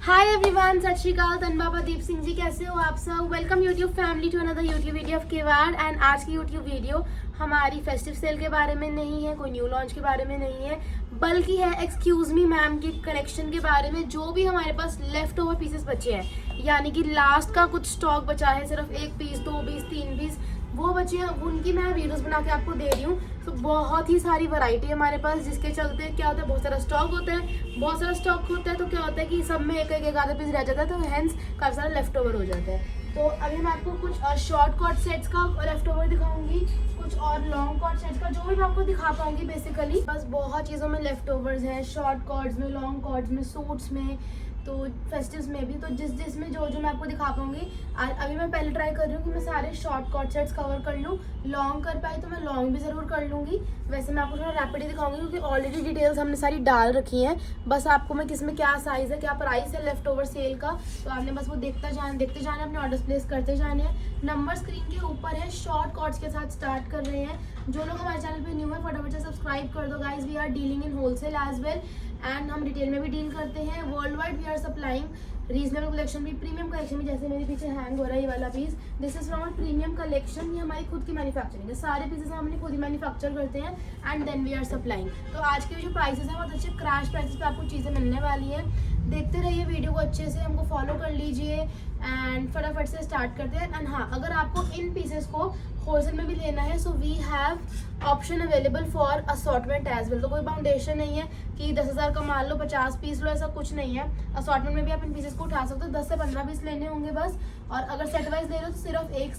Hi everyone, सत श्री अकाल। तनबाबा दीप सिंह जी, कैसे हो आप सब? Welcome YouTube family to another YouTube video of केवाड़। एंड आज की यूट्यूब वीडियो हमारी फेस्टिव सेल के बारे में नहीं है, कोई न्यू लॉन्च के बारे में नहीं है, बल्कि है एक्सक्यूज मी मैम के कलेक्शन के बारे में। जो भी हमारे पास लेफ्ट ओवर पीसेस बचे हैं, यानी कि लास्ट का कुछ स्टॉक बचा है, सिर्फ 1 पीस 2 पीस 3 पीस वो बचे हैं, उनकी मैं वीडियोस बना के आपको दे रही हूँ। तो बहुत ही सारी वैरायटी है हमारे पास, जिसके चलते क्या होता है, बहुत सारा स्टॉक होता है। बहुत सारा स्टॉक होता है तो क्या होता है कि सब में एक आधा पीस रह जाता है, तो हैंस काफ़ी सारा लेफ्ट ओवर हो जाता है। तो अभी मैं आपको कुछ शॉर्ट कॉर्ड सेट्स का लेफ्ट ओवर दिखाऊंगी, कुछ और लॉन्ग कॉर्ड सेट्स का, जो भी मैं आपको दिखा पाऊंगी बेसिकली। बस बहुत चीज़ों में लेफ्ट ओवर्स हैं, शॉर्ट कॉर्ड्स में, लॉन्ग कॉर्ड्स में, सूट्स में, तो फेस्टिव्स में भी। तो जिस में जो मैं आपको दिखा पाऊंगी। अभी मैं पहले ट्राई कर रही हूँ कि मैं सारे शॉर्ट कॉर्ड सेट्स कवर कर लूँ। लॉन्ग कर पाई तो मैं लॉन्ग भी ज़रूर कर लूँगी। वैसे मैं आपको थोड़ा रैपिडली दिखाऊंगी क्योंकि ऑलरेडी डिटेल्स हमने सारी डाल रखी हैं। बस आपको मैं किस में क्या साइज़ है, क्या प्राइस है लेफ्ट ओवर सेल का, तो आपने बस वो देखते जाना, अपने ऑर्डर्स प्लेस करते जाने हैं। नंबर स्क्रीन के ऊपर है। शॉर्ट कॉर्ड्स के साथ स्टार्ट कर रहे हैं। जो लोग हमारे चैनल पे न्यू है, फटाफट से सब्सक्राइब कर दो guys. We are dealing in wholesale as well, and हम रिटेल में भी डील करते हैं। World wide we are supplying reasonable collection भी, प्रीमियम कलेक्शन भी। जैसे मेरे पीछे हैंग हो रहा है ये वाला piece, this is from premium collection. ये हमारी खुद की मैन्युफैक्चरिंग है, सारे पीसेस हमने खुद ही मैन्युफैक्चर करते हैं and then we are supplying. तो आज के जो प्राइसेस हैं बहुत अच्छे क्रैश प्राइसेस पे आपको चीज़ें मिलने वाली हैं। देखते रहिए वीडियो को अच्छे से, हमको फॉलो कर लीजिए एंड फटाफट से स्टार्ट करते हैं। एंड हाँ, अगर आपको इन पीसेस को होलसेल में भी लेना है, so we have option available for assortment as well. तो कोई बाउंडेशन नहीं है कि 10,000 का मान लो 50 पीस लो, ऐसा कुछ नहीं है। असॉर्टमेंट में भी आप इन पीसेस को उठा सकते हो, 10 से 15 पीस लेने होंगे बस। और अगर सेट वाइज ले लो तो सिर्फ एक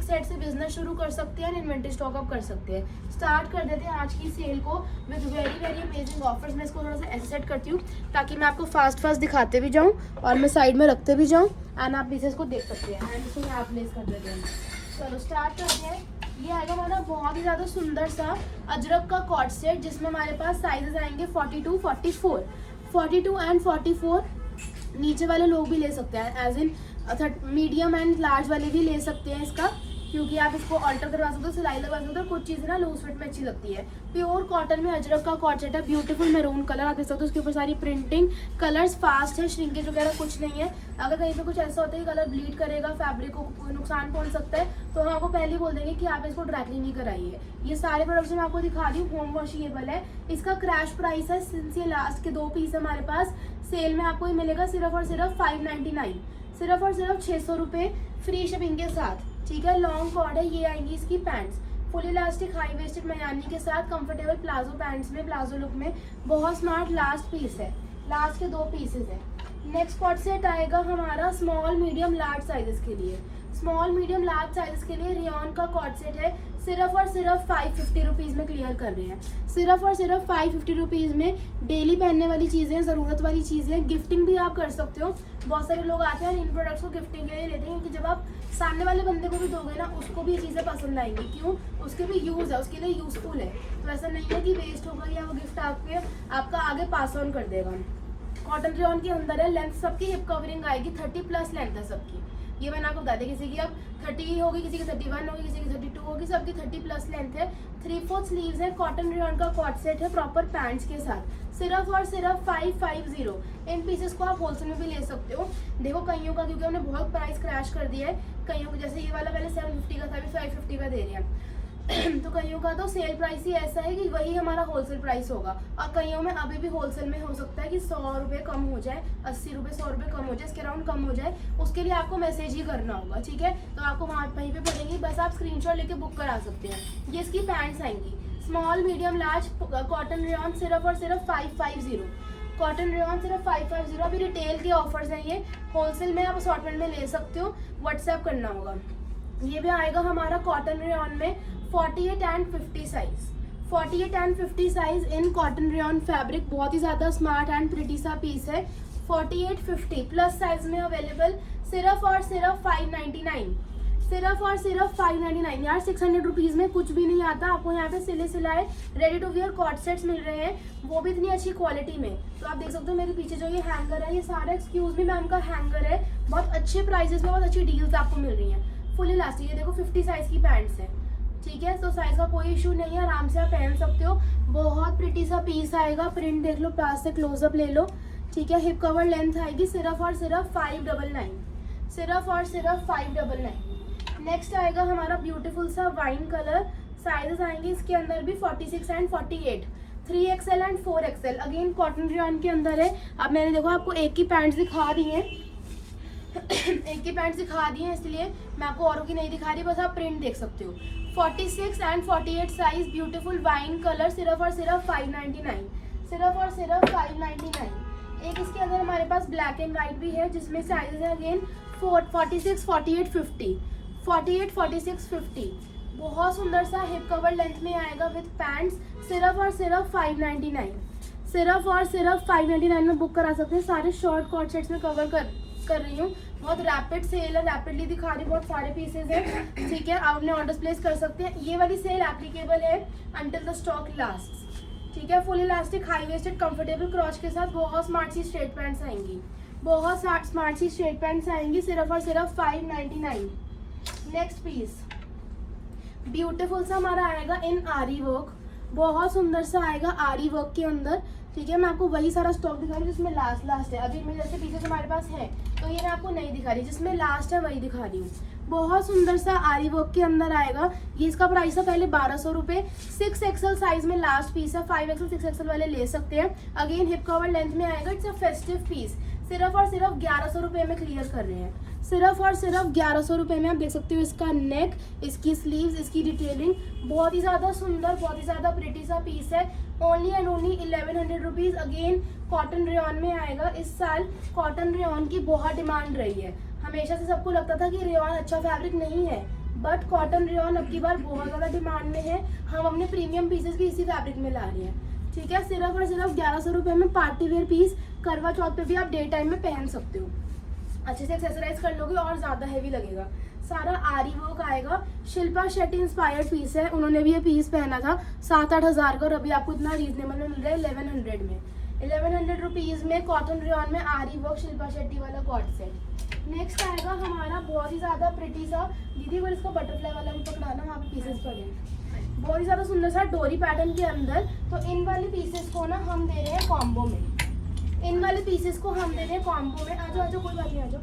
सेट से बिजनेस शुरू कर सकते हैं, इन्वेंटरी स्टॉक अप कर सकते हैं। स्टार्ट कर देते हैं आज की सेल को with very very amazing offers. मैं इसको थोड़ा सा ऐसे सेट करती हूँ ताकि मैं आपको फास्ट दिखाते भी जाऊँ और मैं साइड में रखते भी जाऊँ एंड आप पीसेस को देख सकते हैं। एंड इसको आप प्लेस कर देते हैं। चलो स्टार्ट करते हैं। ये आएगा हमारा बहुत ही ज़्यादा सुंदर सा अजरक का कॉर्ड सेट, जिसमें हमारे पास साइजेस आएंगे 42, 44, 42 एंड 44। नीचे वाले लोग भी ले सकते हैं, as in medium and large वाले भी ले सकते हैं इसका, क्योंकि आप इसको ऑल्टर करवा सकते हो, सिलाई लगवा सकते हो। कुछ चीज़ें ना लूज फिट में अच्छी लगती है। प्योर कॉटन में अजरक का कॉर्ड सेट है, ब्यूटीफुल मैरून कलर आप देख सकते हो। उसके ऊपर सारी प्रिंटिंग, कलर्स फास्ट है, श्रिंकेज वगैरह कुछ नहीं है। अगर कहीं पे कुछ ऐसा होता है कि कलर ब्लीड करेगा, फैब्रिक को नुकसान पहुंच सकता है, तो हम आपको पहले ही बोल देंगे कि आप इसको ड्राई क्लीन नहीं कराइए। ये सारे प्रोडक्ट्स मैं आपको दिखा रही हूँ, होम वॉशेबल है। इसका क्रैश प्राइस है, सिंस ये लास्ट के 2 पीस हमारे पास सेल में आपको ये मिलेगा सिर्फ और सिर्फ 599, सिर्फ और सिर्फ 600 रुपये फ्री शिपिंग के साथ। ठीक है, लॉन्ग कॉर्ड है। ये आएंगी इसकी pants, full elastic high waisted Mayani के साथ, कंफर्टेबल प्लाजो पैंट्स में, प्लाजो लुक में। बहुत स्मार्ट लास्ट पीस है, लास्ट के 2 पीसेस है। नेक्स्ट कॉर्ड सेट आएगा हमारा स्मॉल मीडियम लार्ज साइजेस के लिए। स्मॉल मीडियम लार्ज साइजेस के लिए रियॉन का कॉर्ड सेट है, सिर्फ और सिर्फ 550 रुपीज़ में क्लियर कर रहे हैं। सिर्फ और सिर्फ 550 रुपीज़ में डेली पहनने वाली चीज़ें, ज़रूरत वाली चीज़ें, गिफ्टिंग भी आप कर सकते हो। बहुत सारे लोग आते हैं और इन प्रोडक्ट्स को गिफ्टिंग के लिए लेते हैं, क्योंकि जब आप सामने वाले बंदे को भी दोगे ना, उसको भी ये चीज़ें पसंद आएंगी। क्यों? उसके भी यूज़ है, उसके लिए यूज़फुल है। तो ऐसा नहीं है कि वेस्ट होगा या वो गिफ्ट आपका आगे पास ऑन कर देगा। कॉटन रेयॉन के अंदर है। लेंथ सबकी हिप कवरिंग आएगी, 30+ लेंथ है सबकी। ये मैंने आपको बता दें, किसी की अब 30 होगी, किसी की 31 होगी, किसी की 32 होगी, सबकी 30+ लेंथ है। 3/4 स्लीव्स है। कॉटन रेयॉन का कॉर्ड सेट है प्रॉपर पैंट्स के साथ, सिर्फ और सिर्फ 550। इन पीसेस को आप होलसेल में भी ले सकते हो। देखो कईयों का, क्योंकि हमने बहुत प्राइस क्रैश कर दिया है कईयों को, जैसे ये वाला पहले 750 का था, अभी 550 का दे रहे हैं। तो कईयों का तो सेल प्राइस ही ऐसा है कि वही हमारा होलसेल प्राइस होगा, और कईयों में अभी भी होलसेल में हो सकता है कि 100 रुपये कम हो जाए, 80 रुपये 100 रुपये कम हो जाए, इसके अराउंड कम हो जाए। उसके लिए आपको मैसेज ही करना होगा, ठीक है? तो आपको वहीं पे पड़ेगी, बस आप स्क्रीनशॉट लेके बुक करा सकते हैं। ये इसकी पैंट्स आएंगी, small medium large cotton rayon, सिर्फ और सिर्फ 550। कॉटन रेयॉन सिर्फ 550। अभी रिटेल के ऑफर्स हैं ये, होलसेल में आप असॉर्टमेंट में ले सकते हो, व्हाट्सएप करना होगा। ये भी आएगा हमारा कॉटन रेयॉन में 48 and 50 size, 48 and 50 size in cotton rayon fabric. बहुत ही ज़्यादा स्मार्ट एंड प्रिटी सा पीस है। 48, 50 प्लस साइज में अवेलेबल, सिर्फ और सिर्फ 599, सिर्फ और सिर्फ 599। यार 600 रुपीज़ में कुछ भी नहीं आता। आपको यहाँ पे सिले सिलाए ready to wear co-ord sets मिल रहे हैं, वो भी इतनी अच्छी क्वालिटी में। तो आप देख सकते हो मेरे पीछे जो ये हैंगर है, ये सारा एक्सक्यूज मी मैम का हैंगर है। बहुत अच्छे प्राइजेस में बहुत अच्छी डील्स आपको मिल रही हैं। फुल इलास्टिक, ये देखो 50 साइज की पैंट्स है, ठीक है? तो साइज का कोई इशू नहीं है, आराम से आप पहन सकते हो। बहुत प्रिटी सा पीस आएगा, प्रिंट देख लो, पास से क्लोजअप ले लो, ठीक है। हिप कवर लेंथ आएगी सिर्फ और सिर्फ 599, सिर्फ और सिर्फ 599। नेक्स्ट आएगा हमारा ब्यूटीफुल सा वाइन कलर। साइजेस आएंगे इसके अंदर भी 46 and 48, 3XL and 4XL। Again cotton rayon के अंदर है। अब मैंने देखो आपको एक की पैंट्स दिखा दी हैं एक की पैंट्स दिखा दी हैं, इसलिए मैं आपको औरों की नहीं दिखा रही, बस आप प्रिंट देख सकते हो। 46 and 48 size beautiful wine colour, सिर्फ और सिर्फ 599, सिर्फ और सिर्फ 599। एक इसके अंदर हमारे पास ब्लैक एंड वाइट भी है जिसमें साइजेस है अगेन 46, 48, 50, 48, 46, 50। बहुत सुंदर सा हिप कवर लेंथ में आएगा विद पैंट्स, सिर्फ और सिर्फ 599, सिर्फ और सिर्फ 599 में बुक करा सकते हैं। सारे शॉर्ट कॉट सेट्स में कवर कर रही हूँ। बहुत रैपिड सेल है, रैपिडली दिखा रही हूँ, बहुत सारे पीसेज हैं, ठीक है। आप अपने ऑर्डर्स प्लेस कर सकते हैं। ये वाली सेल एप्लीकेबल है अंटिल द स्टॉक लास्ट, ठीक है। Full elastic high waisted comfortable crotch के साथ बहुत स्मार्ट सी स्ट्रेट पैंट्स आएंगी, बहुत स्मार्ट सी स्ट्रेट पैंट्स आएंगी, सिर्फ और सिर्फ 599। नेक्स्ट पीस ब्यूटीफुल सा हमारा आएगा इन आरी वर्क, बहुत सुंदर सा आएगा आरी वर्क के अंदर, ठीक है। मैं आपको वही सारा स्टॉक दिखा रही हूँ जिसमें लास्ट है। अभी मेरे जैसे पीछे हमारे पास है तो ये मैं आपको नहीं दिखा रही, जिसमें लास्ट है वही दिखा रही हूँ। बहुत सुंदर सा आरी वर्क के अंदर आएगा। ये इसका प्राइस था पहले 1200 रुपये। 6XL साइज में लास्ट पीस है, 5XL 6XL वाले ले सकते हैं। अगेन हिप कवर लेंथ में आएगा। इट्स अ फेस्टिव पीस, सिर्फ और सिर्फ 1100 रुपये में क्लियर कर रहे हैं, सिर्फ और सिर्फ 1100 रुपये में। आप देख सकते हो इसका नेक, इसकी स्लीव्स, इसकी डिटेलिंग, बहुत ही ज़्यादा सुंदर, बहुत ही ज़्यादा प्रिटी सा पीस है। Only and only 1100 rupees. Again cotton rayon में आएगा। इस साल कॉटन रेयॉन की बहुत डिमांड रही है। हमेशा से सबको लगता था कि रेयॉन अच्छा फैब्रिक नहीं है, बट कॉटन रेयॉन अब की बार बहुत ज़्यादा डिमांड में है। हम अपने प्रीमियम पीसेस भी इसी फैब्रिक में ला रहे हैं, ठीक है। सिर्फ और सिर्फ 1100 रुपये में पार्टी वेयर पीस, करवा चौथ पे भी आप डे टाइम में पहन सकते हो। अच्छे से एक्सेसराइज कर लोगे और ज़्यादा हैवी लगेगा। सारा आरी वर्क आएगा। शिल्पा शेट्टी इंस्पायर्ड पीस है, उन्होंने भी ये पीस पहना था 7-8 हज़ार का, और अभी आपको इतना रीजनेबल में मिल रहा है 1100 में। 1100 रुपीज़ में कॉटन रेयॉन में आरी वर्क शिल्पा शेट्टी वाला कॉट सेट। नेक्स्ट आएगा हमारा बहुत ही ज़्यादा प्रिटी सा, दीदी वो इसका बटरफ्लाई वाला भी पकड़ाना, वहाँ पे पीसेस पड़े हैं। बहुत ही ज़्यादा सुंदर सा डोरी पैटर्न के अंदर। तो इन वाले पीसेस को ना हम दे रहे हैं कॉम्बो में, इन वाले पीसेस को हम दे रहे हैं कॉम्बो में। आ जाओ कोई बात नहीं, आ जाओ।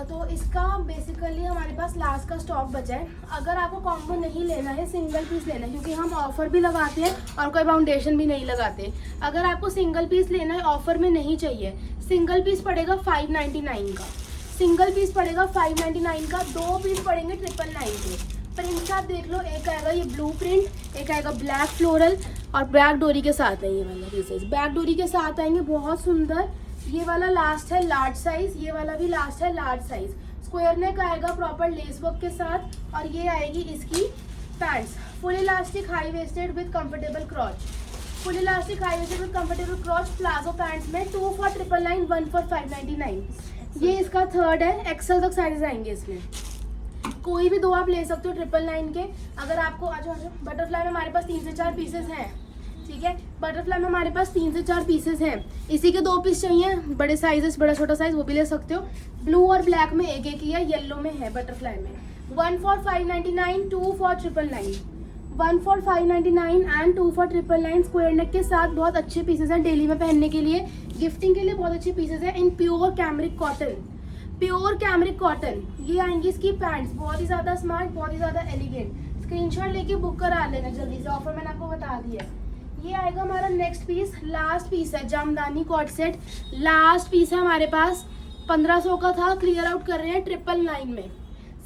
तो इसका बेसिकली हमारे पास लास्ट का स्टॉक बचा है। अगर आपको कॉम्बो नहीं लेना है, सिंगल पीस लेना है, क्योंकि हम ऑफर भी लगाते हैं और कोई फाउंडेशन भी नहीं लगाते। अगर आपको सिंगल पीस लेना है, ऑफर में नहीं चाहिए, सिंगल पीस पड़ेगा 599 का, सिंगल पीस पड़ेगा 599 का। 2 पीस पड़ेंगे 999 के। प्रिंट्स आप देख लो, एक आएगा ये ब्लू प्रिंट, एक आएगा ब्लैक फ्लोरल, और बैक डोरी के साथ है ये वाला पीसेस, बैक डोरी के साथ आएंगे, बहुत सुंदर। ये वाला लास्ट है लार्ज साइज, ये वाला भी लास्ट है लार्ज साइज। स्क्वायर नेक आएगा प्रॉपर लेस वर्क के साथ, और ये आएगी इसकी pants. Full elastic high waisted with comfortable क्रॉच, full elastic high waisted with comfortable क्रॉच palazzo pants में 2 for 999, 1 for 599। ये इसका थर्ड है, एक्सेल तक साइज आएंगे इसमें। कोई भी 2 आप ले सकते हो 999 के। अगर आपको आ जाओ, बटरफ्लाई में हमारे पास 3 से 4 पीसेस हैं, ठीक है। बटरफ्लाई में हमारे पास 3 से 4 पीसेस हैं। इसी के 2 पीस चाहिए, बड़े साइजेस, बड़ा छोटा साइज, वो भी ले सकते हो। ब्लू और ब्लैक में एक ही है, येलो में है बटरफ्लाई में। 1 for 599, 2 for 999, 1 for 599 and 2 for 999। Square नेक के साथ बहुत अच्छे पीसेस हैं डेली में पहनने के लिए, गिफ्टिंग के लिए बहुत अच्छे पीसेस हैं in pure cambric cotton, pure cambric cotton. ये आएंगी इसकी पैंट्स, बहुत ही ज़्यादा स्मार्ट, बहुत ही ज़्यादा एलिगेंट। स्क्रीनशॉट लेके बुक करा लेना जल्दी से, ऑफर मैंने आपको बता दिया है। ये आएगा हमारा नेक्स्ट पीस, लास्ट पीस है Jamdani cord set, last piece है हमारे पास। 1500 का था, क्लियर आउट कर रहे हैं 999 में,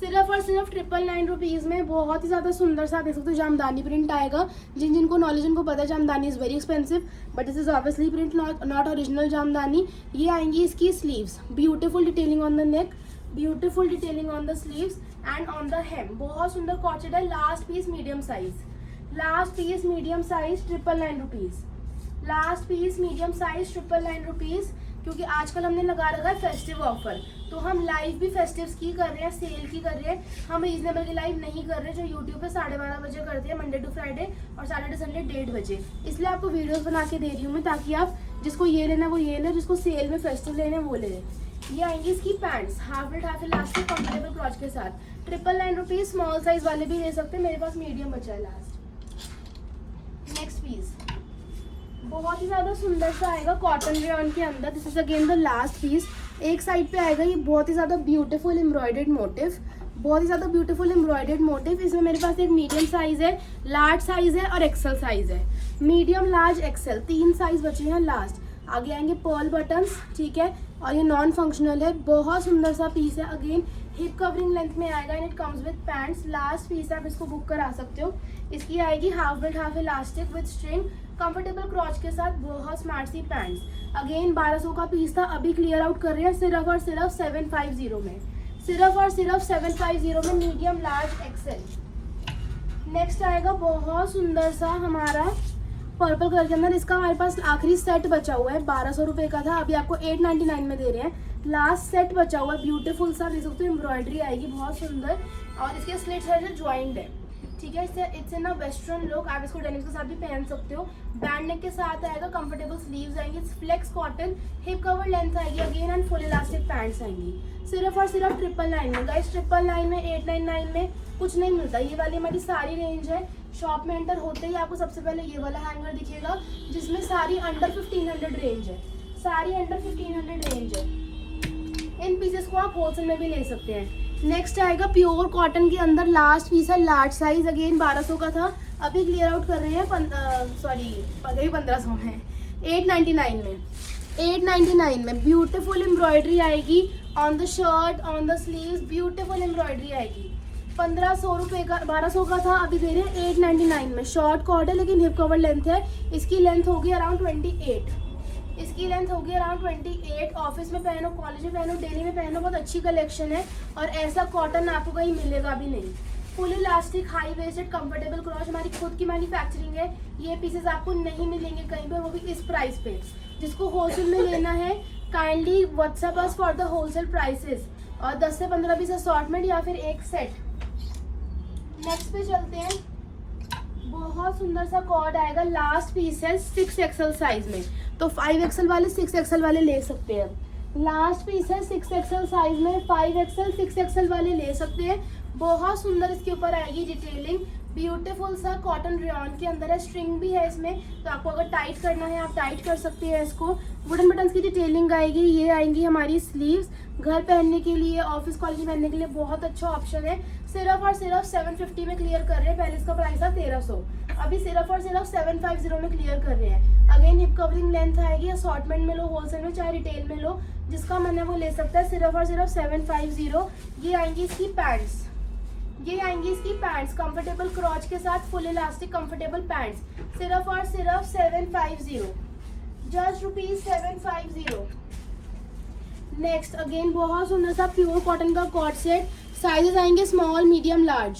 सिर्फ और सिर्फ 999 रुपीज़ में। बहुत ही ज़्यादा सुंदर सा देख सकते हो जामदानी प्रिंट आएगा। जिनको नॉलेज उनको पता है Jamdani is very expensive, but this is obviously print, not original Jamdani. ये आएंगी इसकी sleeves, beautiful detailing on the neck, beautiful detailing on the sleeves and on the hem. बहुत सुंदर कॉट सेट है। Last piece medium size, last piece medium size 999 rupees, last piece medium size 999 rupees. क्योंकि आजकल हमने लगा रखा है festive offer, तो हम लाइव भी फेस्टिव्स की कर रहे हैं, सेल की कर रहे हैं। हम रीजनेबल की लाइव नहीं कर रहे जो यूट्यूब पे 12:30 बजे करते हैं, मंडे टू फ्राइडे, और सैटरडे संडे 1:30 बजे। इसलिए आपको वीडियोस बना के दे रही हूँ मैं, ताकि आप जिसको ये लेना वो ये ले, जिसको सेल में फेस्टिव लेना वो ले लें। ये आएंगी इसकी pants, half belt half elastic comfortable crotch के साथ, 999 रुपीज़। स्मॉल साइज वाले भी ले सकते हैं, मेरे पास मीडियम बचा है लास्ट। नेक्स्ट पीस बहुत ही ज़्यादा सुंदर सा आएगा कॉटन रेयॉन के अंदर। This is again the last piece. एक साइड पे आएगा ये बहुत ही ज़्यादा ब्यूटीफुल एम्ब्रॉयडर्ड मोटिव, बहुत ही ज़्यादा ब्यूटीफुल एम्ब्रॉयडर्ड मोटिव। इसमें मेरे पास एक मीडियम साइज़ है, लार्ज साइज़ है और एक्सेल साइज़ है। मीडियम, लार्ज, एक्सेल 3 साइज़ बचे हैं लास्ट। आगे आएंगे पर्ल बटन्स, ठीक है, और ये नॉन फंक्शनल है। बहुत सुंदर सा पीस है। अगेन हिप कवरिंग लेंथ में आएगा and it comes with pants. Last piece है, आप इसको बुक करा सकते हो। इसकी आएगी half belt half elastic with string, comfortable crotch के साथ, बहुत स्मार्ट सी पैंट्स। अगेन 1200 का पीस था, अभी क्लियर आउट कर रहे हैं सिर्फ और सिर्फ 750 में, सिर्फ और सिर्फ 750 में, मीडियम, लार्ज, एक्सेल। नेक्स्ट आएगा बहुत सुंदर सा हमारा पर्पल कलर के अंदर। इसका हमारे पास आखिरी सेट बचा हुआ है, 1200 रुपये का था, अभी आपको 899 में दे रहे हैं। लास्ट सेट बचा हुआ है, ब्यूटीफुल सा, देख सकते हो एम्ब्रॉयडरी आएगी बहुत सुंदर, और इसके स्लिट्स है जो ज्वाइंट है, ठीक है। It's in a western look, आप इसको डेनिम के साथ भी पहन सकते हो। बैंड नेक के साथ आएगा, कंफर्टेबल स्लीव्स आएंगी, flex cotton, hip cover length आएगी again and full elastic pants आएंगी। सिर्फ और सिर्फ 999 में गाइस, 999 में, 899 में कुछ नहीं मिलता। ये वाली हमारी सारी रेंज है। शॉप में एंटर होते ही आपको सबसे पहले ये वाला हैंगर दिखेगा जिसमें सारी अंडर 1500 रेंज है, सारी अंडर 1500 रेंज है। इन पीसेस को आप होलसेल में भी ले सकते हैं। नेक्स्ट आएगा प्योर कॉटन के अंदर, लास्ट पीस है, लार्ज साइज, अगेन 1200 का था, अभी क्लियर आउट कर रहे हैं 1500 में, 899 में, 899 में। ब्यूटीफुल एम्ब्रॉयडरी आएगी on the shirt, on the sleeves, beautiful embroidery आएगी। 1500 रुपये का, 1200 का था, अभी दे रहे हैं 899 में। शॉर्ट कॉर्ड है लेकिन हिप कवर लेंथ है। इसकी लेंथ होगी अराउंड 28, इसकी लेंथ होगी अराउंड 28। ऑफिस में पहनो, कॉलेज में पहनो, डेली में पहनो, बहुत अच्छी कलेक्शन है। और ऐसा कॉटन आपको कहीं मिलेगा भी नहीं। Full elastic, high waisted, comfortable क्रॉच, हमारी खुद की मैन्युफैक्चरिंग है। ये पीसेस आपको नहीं मिलेंगे कहीं पे, वो भी इस प्राइस पे। जिसको होलसेल में लेना है kindly WhatsApp us for the wholesale prices, और 10 से 15 पीस असॉर्टमेंट या फिर एक सेट। नेक्स्ट पे चलते हैं। बहुत सुंदर सा कॉर्ड आएगा, लास्ट पीस है 6XL साइज में, तो 5XL वाले 6XL वाले ले सकते हैं। लास्ट पीस है 6XL साइज में, 5XL 6XL वाले ले सकते हैं। बहुत सुंदर इसके ऊपर आएगी डिटेलिंग, ब्यूटीफुल सा कॉटन रेयॉन के अंदर है, स्ट्रिंग भी है इसमें, तो आपको अगर टाइट करना है आप टाइट कर सकते हैं इसको। वुडन बटन्स की डिटेलिंग आएगी। ये आएंगी हमारी स्लीव्स, घर पहनने के लिए, ऑफिस कॉलेज में पहनने के लिए बहुत अच्छा ऑप्शन है। सिर्फ और सिर्फ 750 में क्लियर कर रहे हैं, पहले इसका प्राइस था 1300, अभी सिर्फ और सिर्फ 750 में क्लियर कर रहे हैं। अगेन हिप कवरिंग लेंथ आएगी, असॉर्टमेंट में लो, होलसेल में चाहे रिटेल में लो, जिसका मन है वो ले सकता है। सिर्फ और सिर्फ 750। ये आएंगी इसकी पैंट्स, ये आएंगी इसकी पैंट्स, कंफर्टेबल क्रॉच के साथ, फुल इलास्टिक कंफर्टेबल पैंट्स, सिर्फ और सिर्फ 750, जस्ट ₹750। नेक्स्ट अगेन बहुत सुंदर सा प्योर कॉटन का कॉट सेट। साइजेस आएंगे small, medium, large,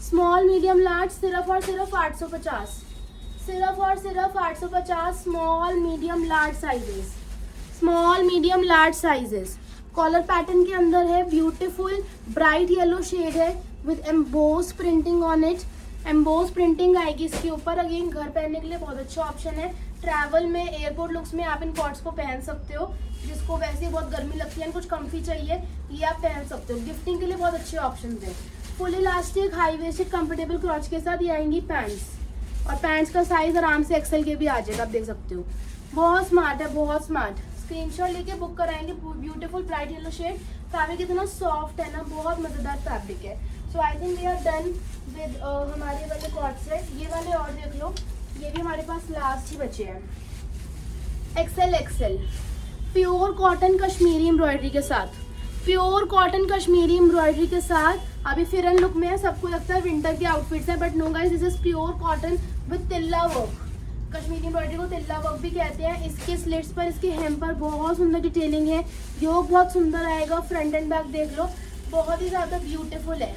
small, medium, large, सिर्फ और सिर्फ 850, सिर्फ और सिर्फ 850। Small, medium, large sizes, small, medium, large sizes. Collar pattern के अंदर है, ब्यूटीफुल ब्राइट येलो शेड है with emboss printing on it. Emboss printing आएगी इसके ऊपर। अगेन घर पहनने के लिए बहुत अच्छा ऑप्शन है। ट्रैवल में, एयरपोर्ट लुक्स में आप इन कॉट्स को पहन सकते हो, जिसको वैसे ही बहुत गर्मी लगती है, कुछ कम्फी चाहिए, ये आप पहन सकते हो। गिफ्टिंग के लिए बहुत अच्छे ऑप्शन हैं। Full elastic, high waisted, comfortable crotch के साथ ये आएंगी पैंट्स, और पैंट्स का साइज आराम से एक्सेल के भी आ जाएगा, आप देख सकते हो। बहुत स्मार्ट है, बहुत स्मार्ट। स्क्रीनशॉट लेके बुक कराएंगे। Beautiful bright yellow shade, fabric इतना सॉफ्ट है ना, बहुत मजेदार फैब्रिक है। So I think we are done with हमारे वाले कॉट सेट। ये वाले और देख लो, ये भी हमारे पास लास्ट ही बचे हैं। XL pure cotton Kashmiri embroidery के साथ, प्योर कॉटन कश्मीरी एम्ब्रॉयडरी के साथ। अभी फिरन लुक में है, सबको लगता है विंटर के आउटफिट्स है, but no guys, this is pure cotton with tilla work. Kashmiri embroidery को तिल्ला वर्क भी कहते हैं। इसके स्लिट्स पर, इसके हेम पर बहुत सुंदर डिटेलिंग है। योग बहुत सुंदर आएगा, फ्रंट एंड बैक देख लो, बहुत ही ज़्यादा ब्यूटीफुल है।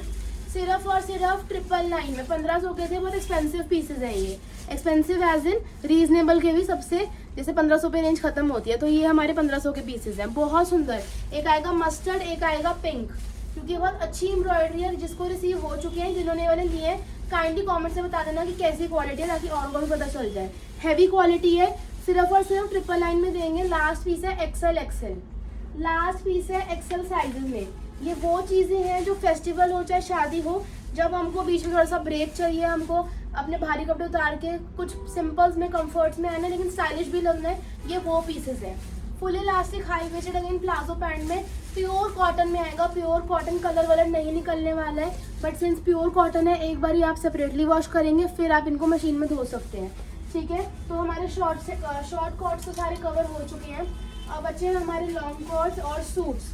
सिर्फ और सिर्फ 999 में। 1500 के थे, बहुत एक्सपेंसिव पीसेज हैं ये। एक्सपेंसिव एज इन रीजनेबल के भी सबसे, जैसे 1500 पे रेंज खत्म होती है, तो ये हमारे 1500 के पीसेज हैं। बहुत सुंदर, एक आएगा मस्टर्ड, एक आएगा पिंक, क्योंकि बहुत अच्छी एम्ब्रॉयडरी है। जिसको रिसीव हो चुके हैं, जिन्होंने वाले लिए हैं, काइंडली कमेंट से बता देना कि कैसी क्वालिटी है, ताकि और को भी पता चल जाए। हैवी क्वालिटी है। सिर्फ और सिर्फ 999 में देंगे। लास्ट पीस है XL, लास्ट पीस है XL साइजेस में। ये वो चीज़ें हैं जो फेस्टिवल हो चाहे शादी हो, जब हमको बीच में थोड़ा सा ब्रेक चाहिए, हमको अपने भारी कपड़े उतार के कुछ सिंपल्स में कंफर्ट्स में आना है लेकिन स्टाइलिश भी लगना है, ये वो पीसेस है। Full elastic high waisted again palazzo pant में प्योर कॉटन में आएगा। प्योर कॉटन, कलर वलर नहीं निकलने वाला है, बट सिंस प्योर कॉटन है एक बार आप सेपरेटली वॉश करेंगे फिर आप इनको मशीन में धो सकते हैं, ठीक है। तो हमारे शॉर्ट कॉट्स तो सारे कवर हो चुके हैं। अब बचे हैं हमारे लॉन्ग कॉट्स और सूट्स,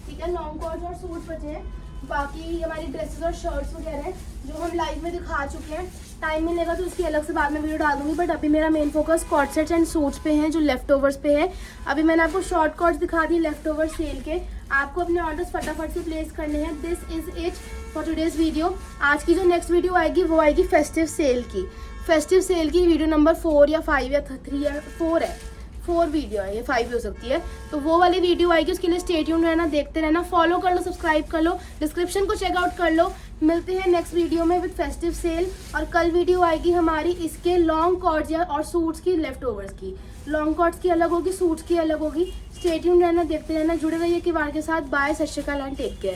ठीक है। लॉन्ग कॉट्स और सूट्स बचे हैं, बाकी हमारी ड्रेसेस और शर्ट्स वगैरह हैं जो हम लाइव में दिखा चुके हैं। टाइम मिलेगा तो उसकी अलग से बाद में वीडियो डाल दूंगी, बट अभी मेरा main focus cord sets and suits पे है जो लेफ्ट ओवर्स पे है। अभी मैंने आपको शॉर्ट कॉट्स दिखा दी लेफ्ट ओवर सेल के, आपको अपने ऑर्डर्स फटाफट से प्लेस करने हैं। This is it for today's video. आज की जो नेक्स्ट वीडियो आएगी वो आएगी फेस्टिव सेल की। फेस्टिव सेल की वीडियो नंबर 4 या 5 या 3 या 4 है, 4 वीडियो है, ये 5 भी हो सकती है। तो वो वाली वीडियो आएगी, उसके लिए स्टे ट्यून रहना, देखते रहना, फॉलो कर लो, सब्सक्राइब कर लो, डिस्क्रिप्शन को चेकआउट कर लो। मिलते हैं नेक्स्ट वीडियो में विद फेस्टिव सेल। और कल वीडियो आएगी हमारी इसके लॉन्ग कॉर्ड्स और सूट्स की, लेफ्ट ओवर्स की। लॉन्ग कॉर्ड्स की अलग होगी, सूट्स की अलग होगी। स्टे ट्यून रहना, देखते रहना, जुड़े रहिए किवाड़ के साथ। बाय, सत श्री अकाल एंड टेक केयर।